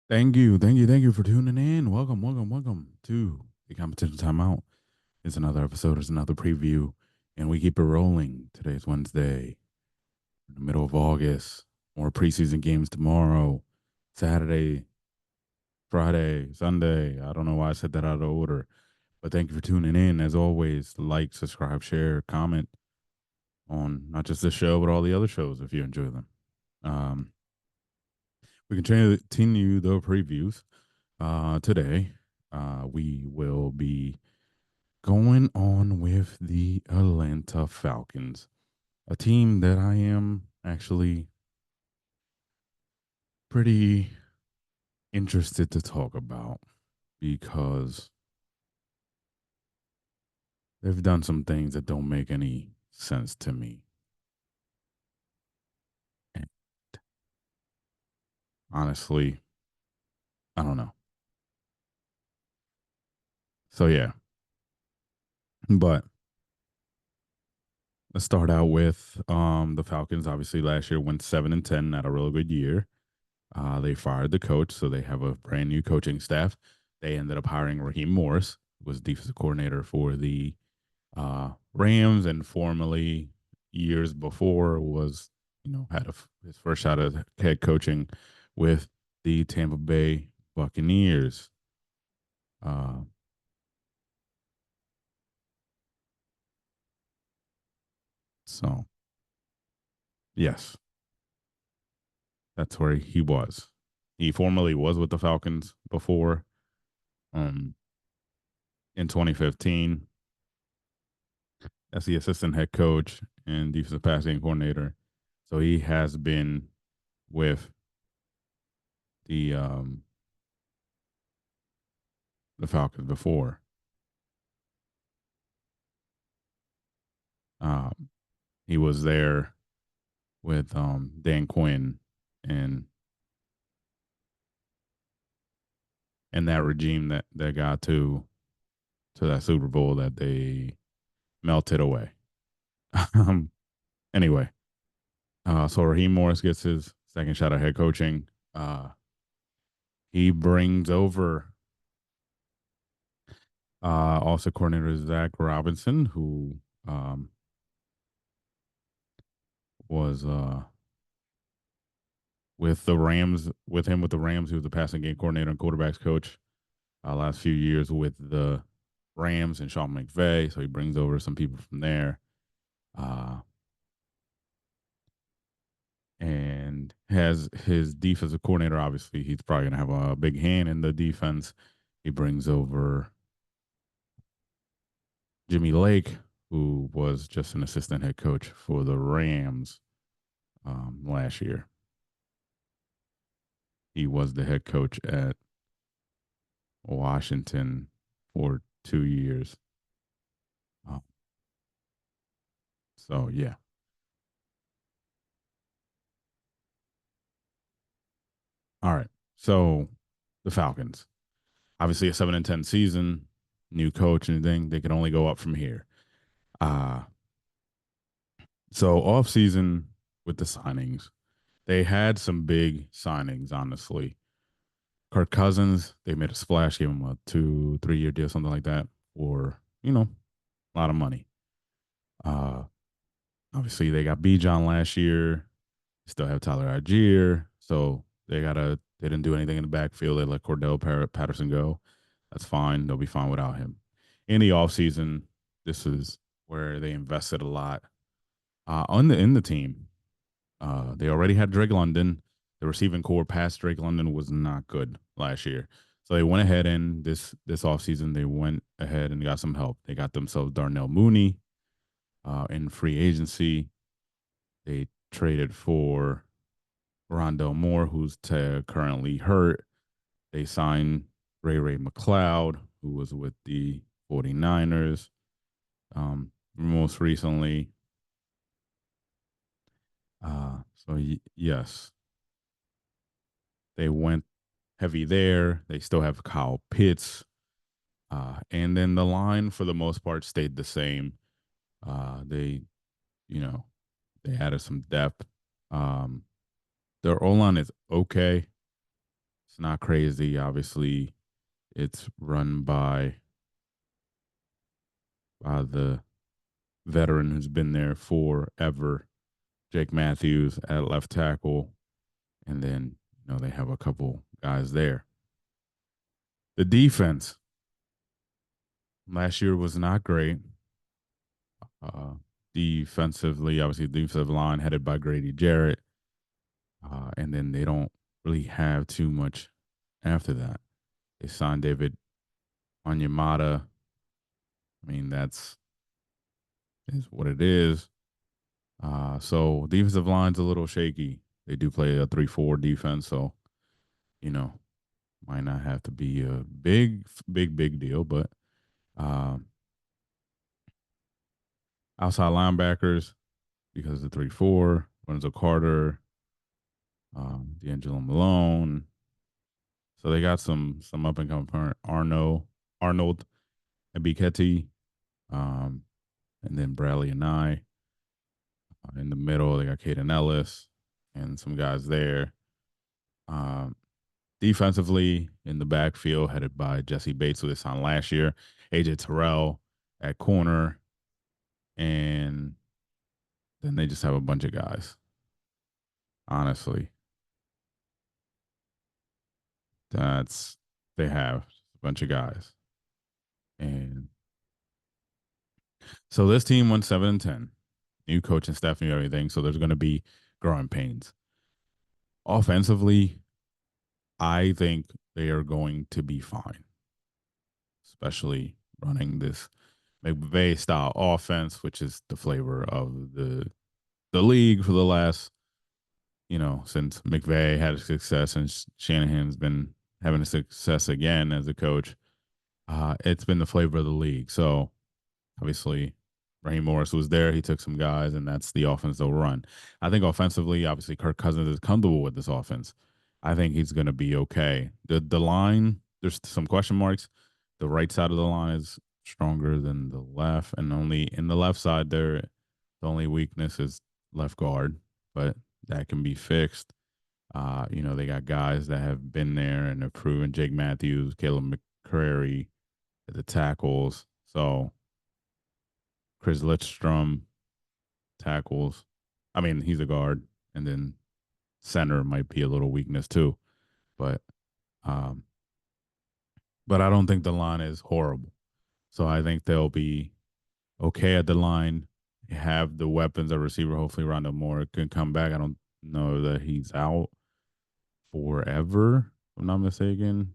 Thank you for tuning in. Welcome to the competition timeout. It's another episode, it's another preview, and we keep it rolling. Today's Wednesday, in the middle of August. More preseason games tomorrow, Saturday, Friday, Sunday. I don't know why I said that out of order, but thank you for tuning in. As always, like, subscribe, share, comment on not just this show, but all the other shows if you enjoy them. Um, we continue the previews. Today, we will be going on with the Atlanta Falcons, a team that I am actually pretty interested to talk about because they've done some things that don't make any sense to me. And honestly, I don't know. So, yeah, but let's start out with the Falcons. Obviously, last year went 7-10, not a real good year. They fired the coach, so they have a brand new coaching staff. They ended up hiring Raheem Morris, who was defensive coordinator for the Rams, and formerly years before was had his first shot at head coaching with the Tampa Bay Buccaneers. Uh, so yes, that's where he was. He formerly was with the Falcons before. Um, in 2015 as the assistant head coach and defensive passing coordinator. So he has been with the um, the Falcons before. Um, he was there with Dan Quinn and that regime that got to that Super Bowl that they melted away. um, anyway, so Raheem Morris gets his second shot at head coaching. He brings over also coordinator Zach Robinson, who was with the Rams, with the Rams. He was the passing game coordinator and quarterbacks coach last few years with the Rams and Sean McVay. So he brings over some people from there. Uh, and has his defensive coordinator. Obviously, he's probably going to have a big hand in the defense. He brings over Jimmy Lake, who was just an assistant head coach for the Rams last year. He was the head coach at Washington for 2 years. Uh, so, yeah. All right. So, the Falcons, obviously a 7-10 season, new coach and thing. They can only go up from here. Uh, so, off season with the signings, they had some big signings, honestly. Kirk Cousins, they made a splash, gave him a 2, 3 year deal, something like that, for, a lot of money. Uh, Obviously, they got B. John last year. Still have Tyler Algier. So they didn't do anything in the backfield. They let Patterson go. That's fine. They'll be fine without him. In the offseason, this is where they invested a lot in the team. They already had Drake London. The receiving core past Drake London was not good last year. So they went ahead and this offseason, they went ahead and got some help. They got themselves Darnell Mooney in free agency. They traded for Rondell Moore, who's currently hurt. They signed Ray McLeod, who was with the 49ers most recently. Yes, they went heavy there. They still have Kyle Pitts. And then the line, for the most part, stayed the same. They, you know, they added some depth. Um, their O line is okay. It's not crazy. Obviously, it's run by the veteran who's been there forever, Jake Matthews at left tackle, and then they have a couple guys there. The defense last year was not great. Uh, Defensively, obviously, the defensive line headed by Grady Jarrett, and then they don't really have too much after that. They signed David Onyemata. I mean, that's is what it is. So defensive line's a little shaky. They do play a 3-4 defense, so you know might not have to be a big deal. But um, outside linebackers, because of the 3-4, Lorenzo Carter, D'Angelo Malone. So they got some up and coming Arnold Ebiketie, um, and then Bradley and I. In the middle, they got Caden Ellis and some guys there. Um, Defensively, in the backfield, headed by Jesse Bates, who they signed last year, AJ Terrell at corner, and then they just have a bunch of guys. Honestly, that's they have a bunch of guys, and so this team went 7-10. New coaching staff, new everything. So there's going to be growing pains. Offensively, I think they are going to be fine, especially running this McVay style offense, which is the flavor of the league for the last, since McVay had success and Shanahan's been having a success again as a coach. It's been the flavor of the league. So obviously, Raheem Morris was there. He took some guys, and that's the offense they'll run. I think offensively, obviously, Kirk Cousins is comfortable with this offense. I think he's going to be okay. The line, there's some question marks. The right side of the line is stronger than the left, and only in the left side there, the only weakness is left guard, but that can be fixed. They got guys that have been there and have proven Jake Matthews, Caleb McCrary, the tackles. So Chris Lidstrom tackles. I mean, he's a guard, and then center might be a little weakness too. But um, but I don't think the line is horrible. So I think they'll be okay at the line. Have the weapons at receiver. Hopefully, Rondo Moore can come back. I don't know that he's out forever. If I'm not mistaken.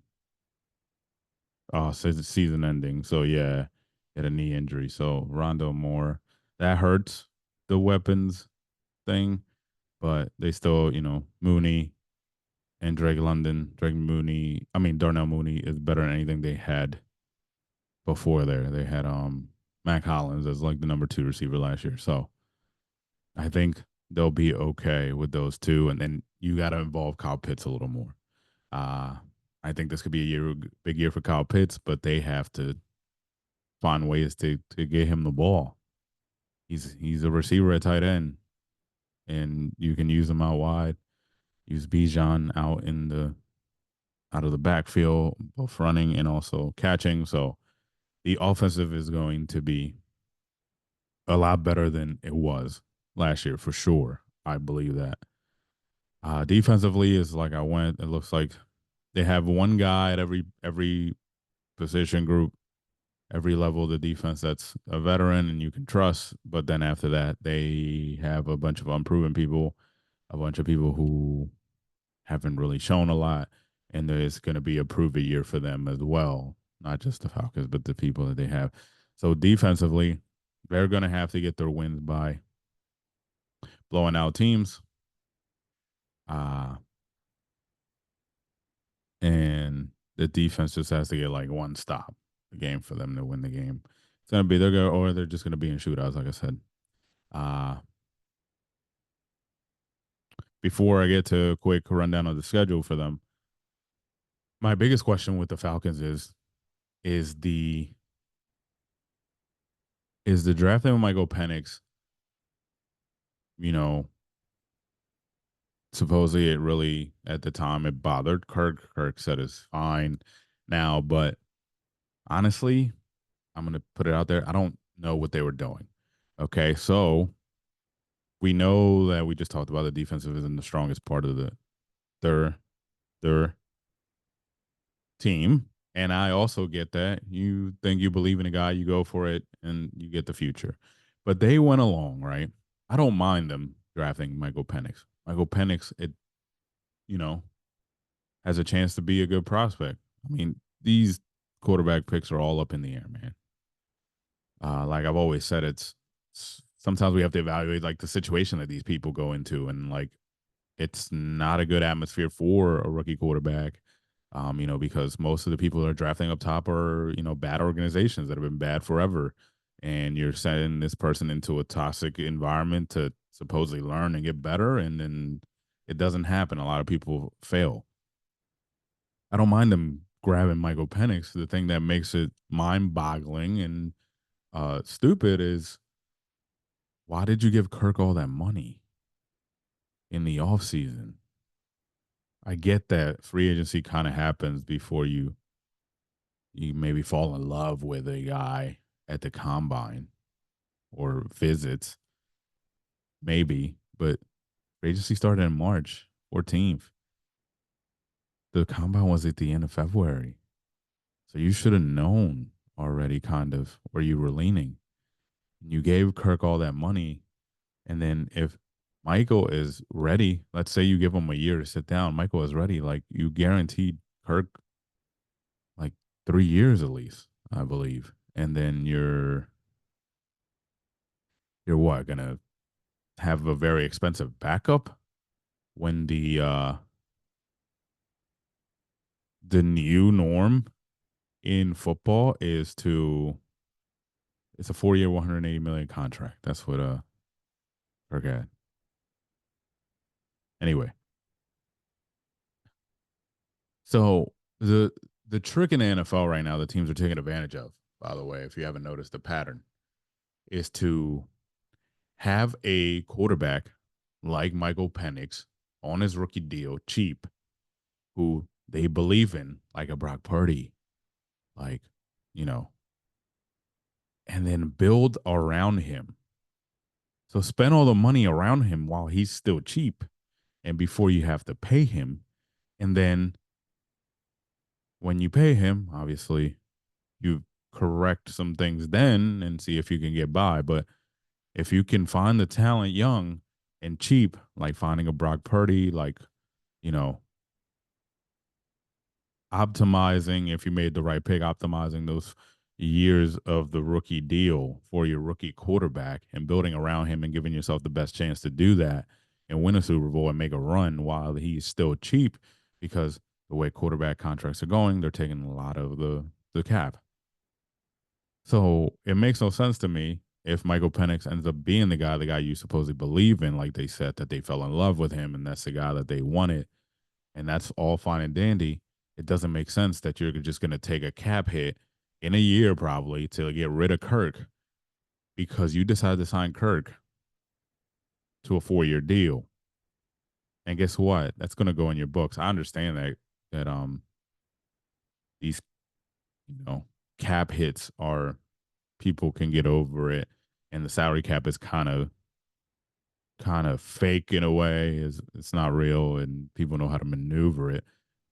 Oh, says it's season ending. So yeah, had a knee injury. So Rondo Moore, that hurts the weapons thing, but they still, Mooney and Darnell Mooney is better than anything they had before there. They had Mac Hollins as like the number 2 receiver last year. So I think they'll be okay with those two. And then you got to involve Kyle Pitts a little more. Uh, I think this could be big year for Kyle Pitts, but they have to find ways to get him the ball. He's a receiver at tight end, and you can use him out wide. Use Bijan out of the backfield, both running and also catching. So the offensive is going to be a lot better than it was last year for sure. I believe that. Defensively is like I went. It looks like they have one guy at every position group, every level of the defense that's a veteran and you can trust. But then after that, they have a bunch of unproven people, a bunch of people who haven't really shown a lot, and there's going to be a prove it year for them as well. Not just the Falcons, but the people that they have. So defensively, they're going to have to get their wins by blowing out teams. Uh, and the defense just has to get like one stop the game for them to win the game. It's gonna be they're just gonna be in shootouts, like I said. Uh Before I get to a quick rundown of the schedule for them, my biggest question with the Falcons is the is the draft with Michael Penix, you know, supposedly it really at the time it bothered Kirk. Kirk said it's fine now, but honestly, I'm gonna put it out there. I don't know what they were doing. Okay, so we know that we just talked about the defensive isn't the strongest part of their their team. And I also get that. You think you believe in a guy, you go for it, and you get the future. But they went along, right? I don't mind them drafting Michael Penix. Michael Penix, it you know, has a chance to be a good prospect. I mean, these quarterback picks are all up in the air, man. Like I've always said, it's sometimes we have to evaluate like the situation that these people go into, and like it's not a good atmosphere for a rookie quarterback. Because most of the people that are drafting up top are, bad organizations that have been bad forever. And you're sending this person into a toxic environment to supposedly learn and get better. And then it doesn't happen. A lot of people fail. I don't mind them grabbing Michael Penix. The thing that makes it mind boggling and stupid is why did you give Kirk all that money in the offseason? I get that free agency kind of happens before you maybe fall in love with a guy at the combine or visits, maybe, but free agency started in March 14th. The combine was at the end of February. So you should have known already kind of where you were leaning. You gave Kirk all that money. And then if Michael is ready, let's say you give him a year to sit down, Michael is ready, like you guaranteed Kirk like 3 years at least, I believe. And then you're what, gonna have a very expensive backup when the new norm in football is to it's a 4 year 180 million contract. That's what forget. Anyway, so the trick in the NFL right now, the teams are taking advantage of, by the way, if you haven't noticed the pattern, is to have a quarterback like Michael Penix on his rookie deal, cheap, who they believe in, like a Brock Purdy, like, you know, and then build around him. So spend all the money around him while he's still cheap and before you have to pay him. And then when you pay him, obviously, you correct some things then and see if you can get by. But if you can find the talent young and cheap, like finding a Brock Purdy, like, you know, optimizing if you made the right pick, optimizing those years of the rookie deal for your rookie quarterback and building around him and giving yourself the best chance to do that and win a Super Bowl and make a run while he's still cheap because the way quarterback contracts are going, they're taking a lot of the cap. So it makes no sense to me if Michael Penix ends up being the guy you supposedly believe in, like they said that they fell in love with him and that's the guy that they wanted and that's all fine and dandy. It doesn't make sense that you're just going to take a cap hit in a year probably to get rid of Kirk because you decided to sign Kirk to a 4 year deal. And guess what? That's going to go in your books. I understand that these you know cap hits are people can get over it, and the salary cap is kind of fake in a way. Is it's not real, and people know how to maneuver it.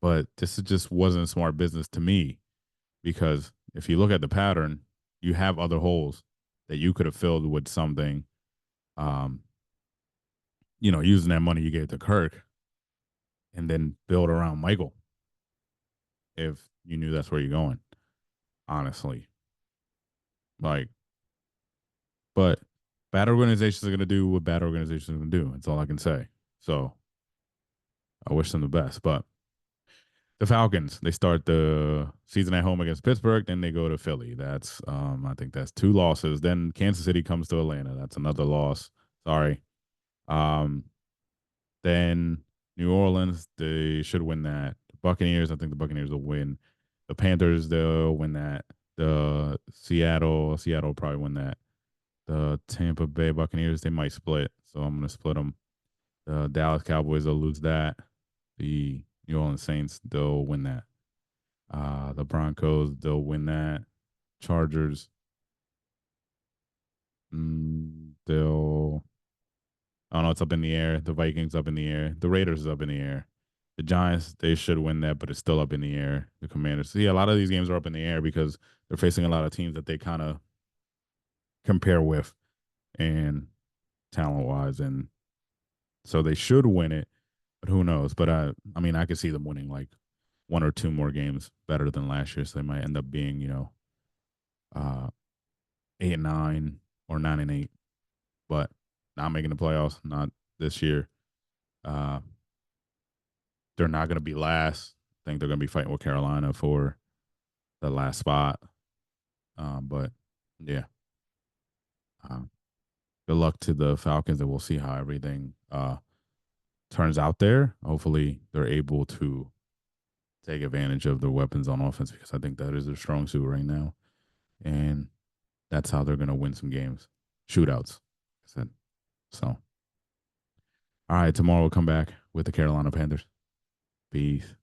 But just wasn't smart business to me because if you look at the pattern, you have other holes that you could have filled with something. Um, using that money you gave to Kirk and then build around Michael if you knew that's where you're going. Honestly, like, but bad organizations are going to do what bad organizations are going to do. That's all I can say. So I wish them the best. But the Falcons, they start the season at home against Pittsburgh, then they go to Philly. That's I think that's two losses. Then Kansas City comes to Atlanta. That's another loss. Sorry. Um, then New Orleans, they should win that. The Buccaneers, I think the Buccaneers will win. The Panthers, they'll win that. The Seattle will probably win that. The Tampa Bay Buccaneers, they might split. So I'm gonna split them. The Dallas Cowboys will lose that. The New Orleans Saints, they'll win that. The Broncos, they'll win that. Chargers, they'll. I don't know. It's up in the air. The Vikings up in the air. The Raiders is up in the air. The Giants, they should win that, but it's still up in the air. The Commanders. So yeah, a lot of these games are up in the air because they're facing a lot of teams that they kind of compare with and talent wise, and so they should win it. But who knows? But I mean, I could see them winning like one or two more games better than last year. So they might end up being, uh, 8-9 or 9-8, but not making the playoffs. Not this year. Uh, they're not going to be last. I think they're going to be fighting with Carolina for the last spot. But yeah, um, good luck to the Falcons, and we'll see how everything turns out there. Hopefully, they're able to take advantage of their weapons on offense because I think that is their strong suit right now, and that's how they're going to win some games, shootouts. I said so. All right, tomorrow we'll come back with the Carolina Panthers. Peace.